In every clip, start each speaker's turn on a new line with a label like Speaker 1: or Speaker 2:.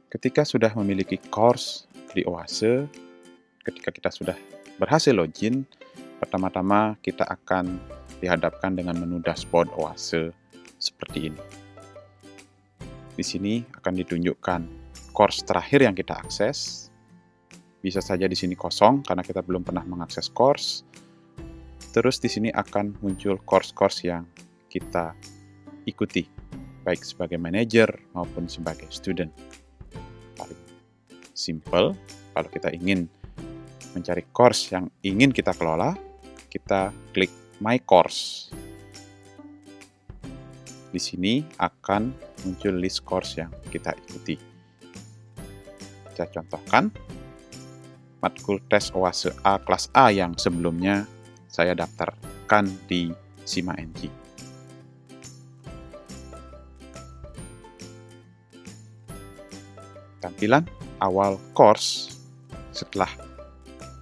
Speaker 1: Ketika sudah memiliki course di Oase, ketika kita sudah berhasil login, pertama-tama kita akan dihadapkan dengan menu dashboard Oase seperti ini. Di sini akan ditunjukkan course terakhir yang kita akses. Bisa saja di sini kosong karena kita belum pernah mengakses course. Terus di sini akan muncul course-course yang kita ikuti, baik sebagai manager maupun sebagai student. Paling simple, kalau kita ingin mencari course yang ingin kita kelola, kita klik My Course. Di sini akan muncul list course yang kita ikuti. Saya contohkan, matkul tes Oase A kelas A yang sebelumnya saya daftarkan di SIMA NG. Tampilan awal course setelah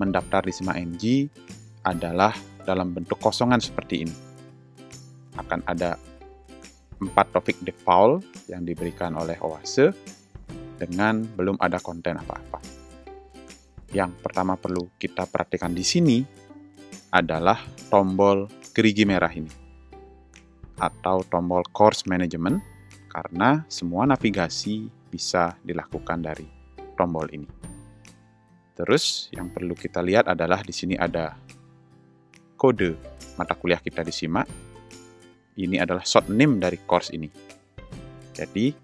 Speaker 1: mendaftar di SIMA NG adalah dalam bentuk kosongan seperti ini. Akan ada 4 topik default yang diberikan oleh Oase dengan belum ada konten apa-apa. Yang pertama perlu kita perhatikan di sini adalah tombol gerigi merah ini atau tombol course management, karena semua navigasi bisa dilakukan dari tombol ini. Terus yang perlu kita lihat adalah di sini ada kode mata kuliah kita di SIMA. Ini adalah short name dari course ini. Jadi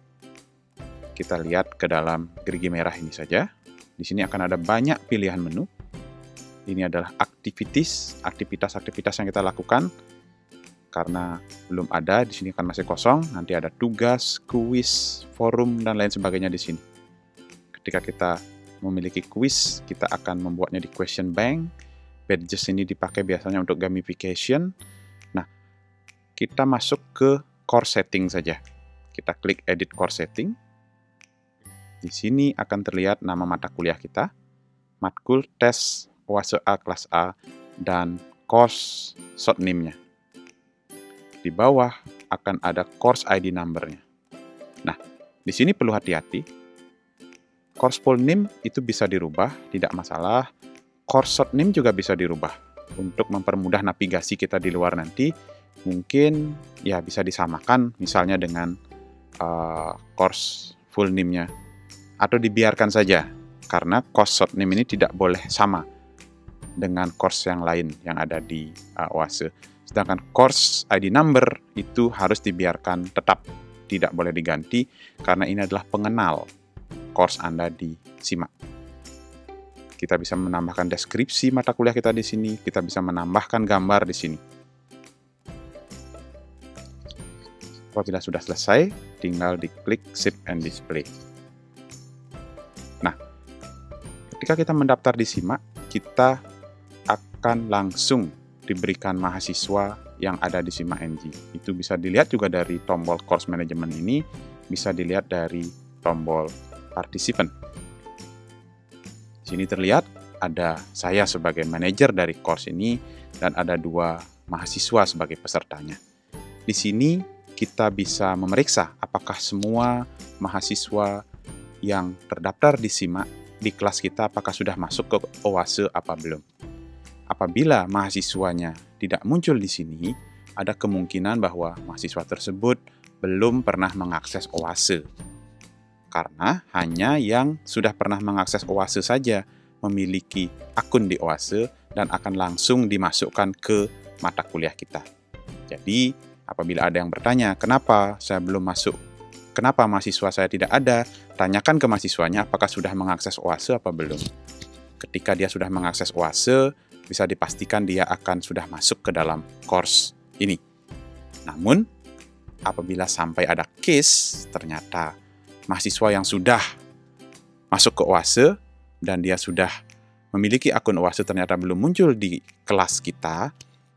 Speaker 1: kita lihat ke dalam gerigi merah ini saja. Di sini akan ada banyak pilihan menu. Ini adalah aktivitas yang kita lakukan. Karena belum ada, di sini akan masih kosong. Nanti ada tugas, kuis, forum, dan lain sebagainya di sini. Ketika kita memiliki kuis, kita akan membuatnya di question bank. Badges ini dipakai biasanya untuk gamification. Nah, kita masuk ke course setting saja. Kita klik edit course setting. Di sini akan terlihat nama mata kuliah kita, matkul tes Oase A kelas A, dan course short name-nya. Di bawah akan ada course ID number-nya. Nah, di sini perlu hati-hati. Course full name itu bisa dirubah, tidak masalah. Course short name juga bisa dirubah. Untuk mempermudah navigasi kita di luar nanti, mungkin ya bisa disamakan misalnya dengan course full name-nya. Atau dibiarkan saja, karena course short name ini tidak boleh sama dengan course yang lain yang ada di Oase. Sedangkan course ID number itu harus dibiarkan tetap, tidak boleh diganti, karena ini adalah pengenal course Anda di SIMA. Kita bisa menambahkan deskripsi mata kuliah kita di sini, kita bisa menambahkan gambar di sini. Apabila sudah selesai, tinggal diklik Save and Display. Nah, ketika kita mendaftar di SIMA, kita akan langsung diberikan mahasiswa yang ada di SIMA NG. Itu bisa dilihat juga dari tombol course management ini, bisa dilihat dari tombol participant. Di sini terlihat ada saya sebagai manajer dari course ini dan ada 2 mahasiswa sebagai pesertanya. Di sini kita bisa memeriksa apakah semua mahasiswa yang terdaftar di SIMA di kelas kita apakah sudah masuk ke Oase apa belum. Apabila mahasiswanya tidak muncul di sini, ada kemungkinan bahwa mahasiswa tersebut belum pernah mengakses Oase. Karena hanya yang sudah pernah mengakses Oase saja memiliki akun di Oase dan akan langsung dimasukkan ke mata kuliah kita. Jadi, apabila ada yang bertanya, kenapa saya belum masuk? Kenapa mahasiswa saya tidak ada? Tanyakan ke mahasiswanya apakah sudah mengakses Oase apa belum. Ketika dia sudah mengakses Oase, bisa dipastikan dia akan sudah masuk ke dalam course ini. Namun, apabila sampai ada case, ternyata mahasiswa yang sudah masuk ke Oase dan dia sudah memiliki akun Oase ternyata belum muncul di kelas kita,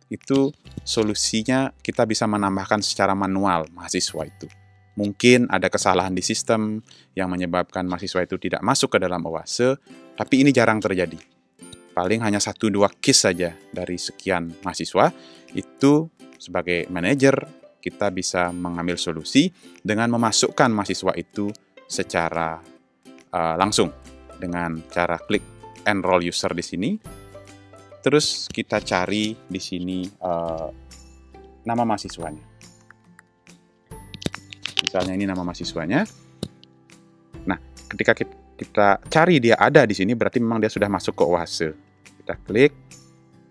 Speaker 1: itu solusinya kita bisa menambahkan secara manual mahasiswa itu. Mungkin ada kesalahan di sistem yang menyebabkan mahasiswa itu tidak masuk ke dalam Oase, tapi ini jarang terjadi. Paling hanya 1-2 case saja dari sekian mahasiswa. Itu sebagai manajer kita bisa mengambil solusi dengan memasukkan mahasiswa itu secara langsung dengan cara klik enroll user di sini. Terus kita cari di sini nama mahasiswanya. Misalnya ini nama mahasiswanya. Nah, ketika kita cari dia ada di sini, berarti memang dia sudah masuk ke OASE. Kita klik,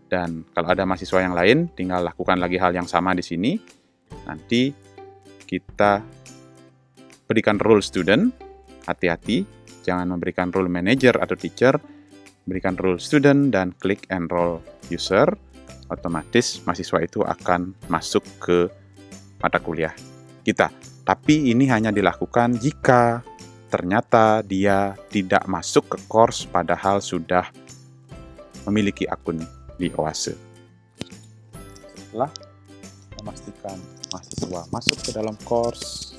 Speaker 1: dan kalau ada mahasiswa yang lain, tinggal lakukan lagi hal yang sama di sini. Nanti kita berikan role student, hati-hati, jangan memberikan role manager atau teacher, berikan role student dan klik enroll user, otomatis mahasiswa itu akan masuk ke mata kuliah kita. Tapi ini hanya dilakukan jika ternyata dia tidak masuk ke course padahal sudah memiliki akun di OASE. Setelah memastikan mahasiswa masuk ke dalam course,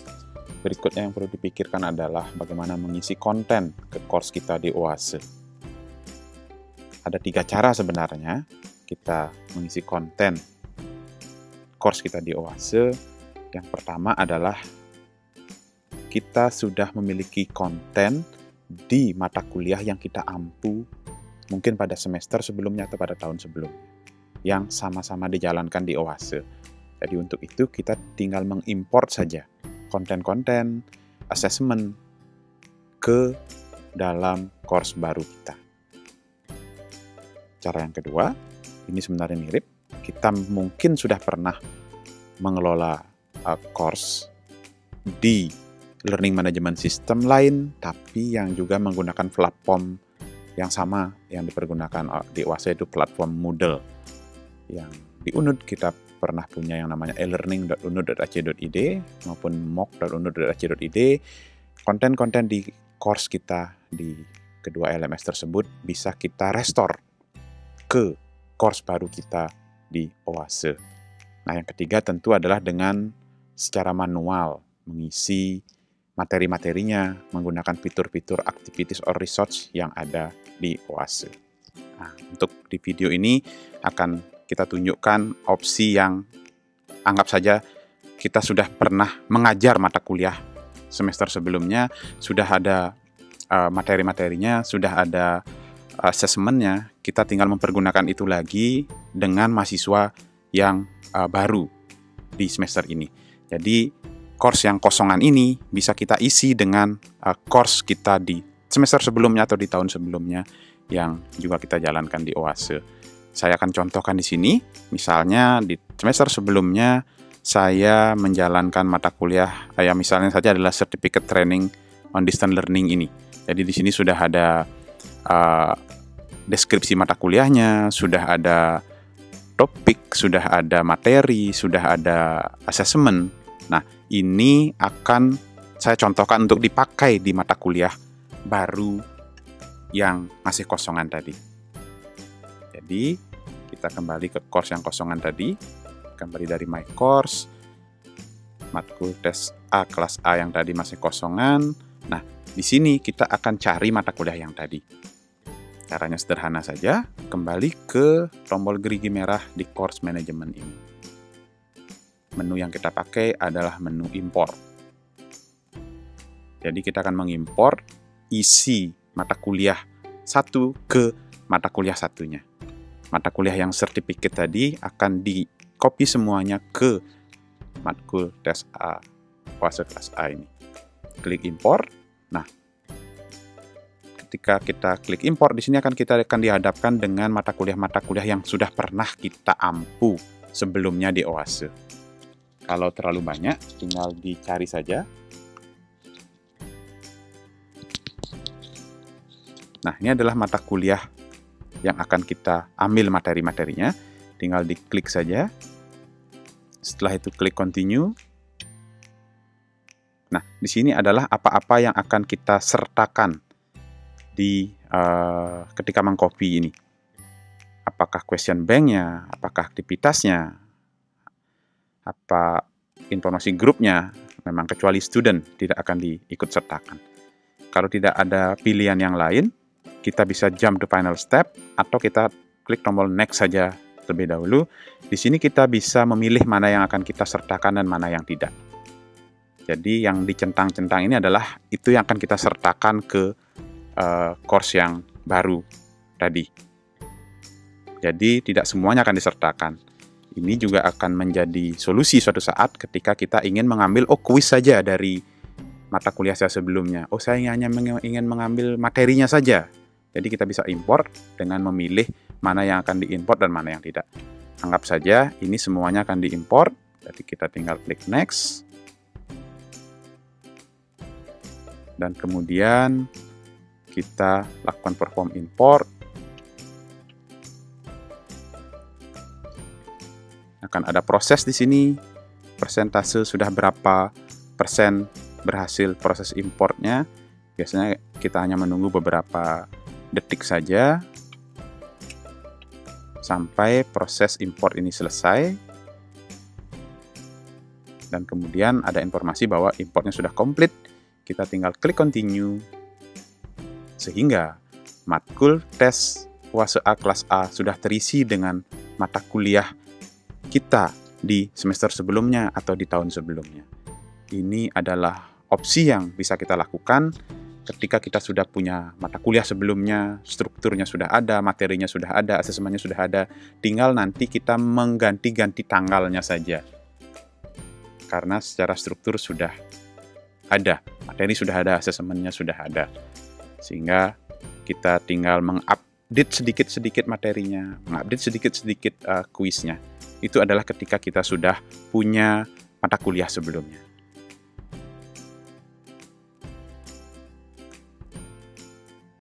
Speaker 1: berikutnya yang perlu dipikirkan adalah bagaimana mengisi konten ke course kita di OASE. Ada 3 cara sebenarnya kita mengisi konten course kita di OASE. Yang pertama adalah kita sudah memiliki konten di mata kuliah yang kita ampu mungkin pada semester sebelumnya atau pada tahun sebelumnya yang sama-sama dijalankan di OASE. Jadi untuk itu kita tinggal mengimport saja konten-konten assessment ke dalam course baru kita. Cara yang kedua, ini sebenarnya mirip. Kita mungkin sudah pernah mengelola course di learning management system lain, tapi yang juga menggunakan platform yang sama yang dipergunakan di OASE, itu platform Moodle. Yang di UNUD kita pernah punya yang namanya elearning.unud.ac.id maupun mock.unud.ac.id. Konten-konten di course kita di kedua LMS tersebut bisa kita restore ke course baru kita di OASE. Nah, yang ketiga tentu adalah dengan secara manual mengisi materi-materinya menggunakan fitur-fitur activities or research yang ada di OASE. Nah, untuk di video ini akan kita tunjukkan opsi yang anggap saja kita sudah pernah mengajar mata kuliah semester sebelumnya, sudah ada materi-materinya, sudah ada assessment-nya, kita tinggal mempergunakan itu lagi dengan mahasiswa yang baru di semester ini. Jadi, course yang kosongan ini bisa kita isi dengan course kita di semester sebelumnya atau di tahun sebelumnya yang juga kita jalankan di OASE. Saya akan contohkan di sini, misalnya di semester sebelumnya saya menjalankan mata kuliah, misalnya saja adalah Certificate Training on Distance Learning ini. Jadi di sini sudah ada deskripsi mata kuliahnya, sudah ada topik, sudah ada materi, sudah ada assessment. Nah, ini akan saya contohkan untuk dipakai di mata kuliah baru yang masih kosongan tadi. Jadi, kita kembali ke course yang kosongan tadi. Kembali dari My Course, matkul tes A kelas A yang tadi masih kosongan. Nah, di sini kita akan cari mata kuliah yang tadi. Caranya sederhana saja, kembali ke tombol gerigi merah di course management ini. Menu yang kita pakai adalah menu import. Jadi kita akan mengimport isi mata kuliah satu ke mata kuliah satunya. Mata kuliah yang sertifikat tadi akan di-copy semuanya ke matkul tes A, OASE kelas A ini. Klik import. Nah, ketika kita klik import, di sini kita akan dihadapkan dengan mata kuliah yang sudah pernah kita ampu sebelumnya di OASE. Kalau terlalu banyak, tinggal dicari saja. Nah, ini adalah mata kuliah yang akan kita ambil materi-materinya. Tinggal diklik saja. Setelah itu klik continue. Nah, di sini adalah apa-apa yang akan kita sertakan di ketika mengcopy ini. Apakah question bank-nya, apakah aktivitasnya, apa informasi grupnya, memang kecuali student tidak akan diikut sertakan. Kalau tidak ada pilihan yang lain, kita bisa jump to final step atau kita klik tombol next saja terlebih dahulu. Di sini kita bisa memilih mana yang akan kita sertakan dan mana yang tidak. Jadi yang dicentang-centang ini adalah itu yang akan kita sertakan ke course yang baru tadi. Jadi tidak semuanya akan disertakan. Ini juga akan menjadi solusi suatu saat ketika kita ingin mengambil kuis saja dari mata kuliah saya sebelumnya. Saya hanya ingin mengambil materinya saja. Jadi kita bisa import dengan memilih mana yang akan diimport dan mana yang tidak. Anggap saja ini semuanya akan diimport. Jadi kita tinggal klik next. Dan kemudian kita lakukan perform import. Akan ada proses di sini, persentase sudah berapa persen berhasil proses importnya. Biasanya kita hanya menunggu beberapa detik saja sampai proses import ini selesai. Dan kemudian ada informasi bahwa importnya sudah komplit. Kita tinggal klik continue. Sehingga matkul tes UASE A kelas A sudah terisi dengan mata kuliah kita di semester sebelumnya atau di tahun sebelumnya. Ini adalah opsi yang bisa kita lakukan ketika kita sudah punya mata kuliah sebelumnya, strukturnya sudah ada, materinya sudah ada, asesmennya sudah ada, tinggal nanti kita mengganti-ganti tanggalnya saja. Karena secara struktur sudah ada, materi sudah ada, asesmennya sudah ada. Sehingga kita tinggal mengupdate sedikit-sedikit materinya, mengupdate sedikit-sedikit kuisnya. Itu adalah ketika kita sudah punya mata kuliah sebelumnya.